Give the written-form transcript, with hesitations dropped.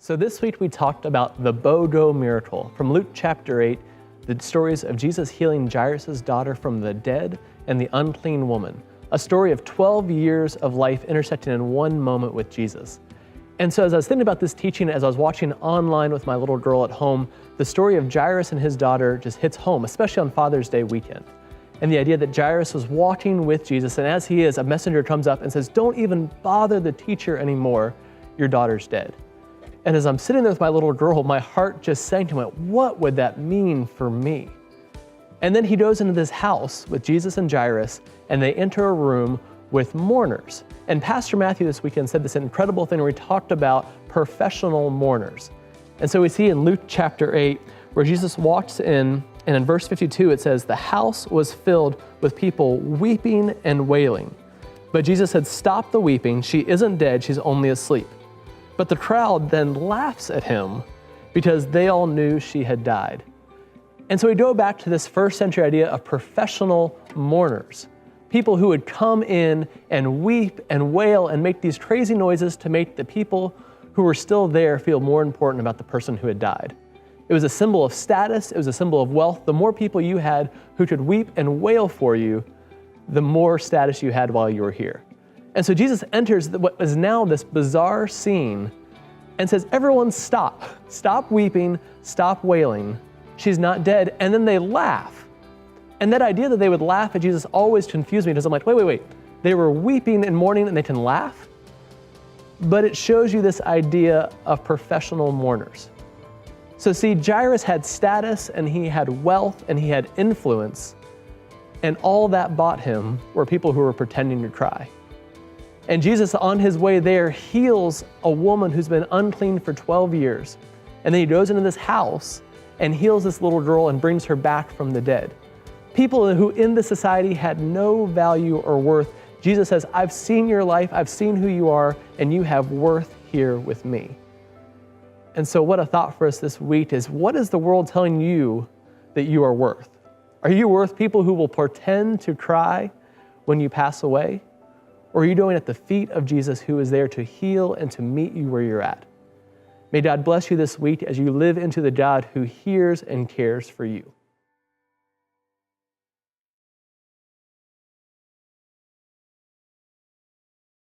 So this week we talked about the BOGO miracle from Luke chapter 8, the stories of Jesus healing Jairus' daughter from the dead and the unclean woman, a story of 12 years of life intersecting in one moment with Jesus. And so as I was thinking about this teaching, as I was watching online with my little girl at home, the story of Jairus and his daughter just hits home, especially on Father's Day weekend. And the idea that Jairus was walking with Jesus, and as he is, a messenger comes up and says, "Don't even bother the teacher anymore, your daughter's dead." And as I'm sitting there with my little girl, my heart just sank and went, what would that mean for me? And then he goes into this house with Jesus and Jairus, and they enter a room with mourners. And Pastor Matthew this weekend said this incredible thing where he talked about professional mourners. And so we see in Luke chapter 8, where Jesus walks in, and in verse 52 it says, "The house was filled with people weeping and wailing. But Jesus said, 'Stop the weeping, she isn't dead, she's only asleep.' But the crowd then laughs at him because they all knew she had died." And so we go back to this first century idea of professional mourners, people who would come in and weep and wail and make these crazy noises to make the people who were still there feel more important about the person who had died. It was a symbol of status, it was a symbol of wealth. The more people you had who could weep and wail for you, the more status you had while you were here. And so Jesus enters what is now this bizarre scene and says, "Everyone stop. Stop weeping, stop wailing. She's not dead." And then they laugh. And that idea that they would laugh at Jesus always confused me because I'm like, wait. They were weeping and mourning and they can laugh? But it shows you this idea of professional mourners. So see, Jairus had status and he had wealth and he had influence, and all that bought him were people who were pretending to cry. And Jesus, on his way there, heals a woman who's been unclean for 12 years. And then he goes into this house and heals this little girl and brings her back from the dead. People who in this society had no value or worth, Jesus says, "I've seen your life, I've seen who you are, and you have worth here with me." And so what a thought for us this week is, what is the world telling you that you are worth? Are you worth people who will pretend to cry when you pass away? Or are you going at the feet of Jesus, who is there to heal and to meet you where you're at? May God bless you this week as you live into the God who hears and cares for you.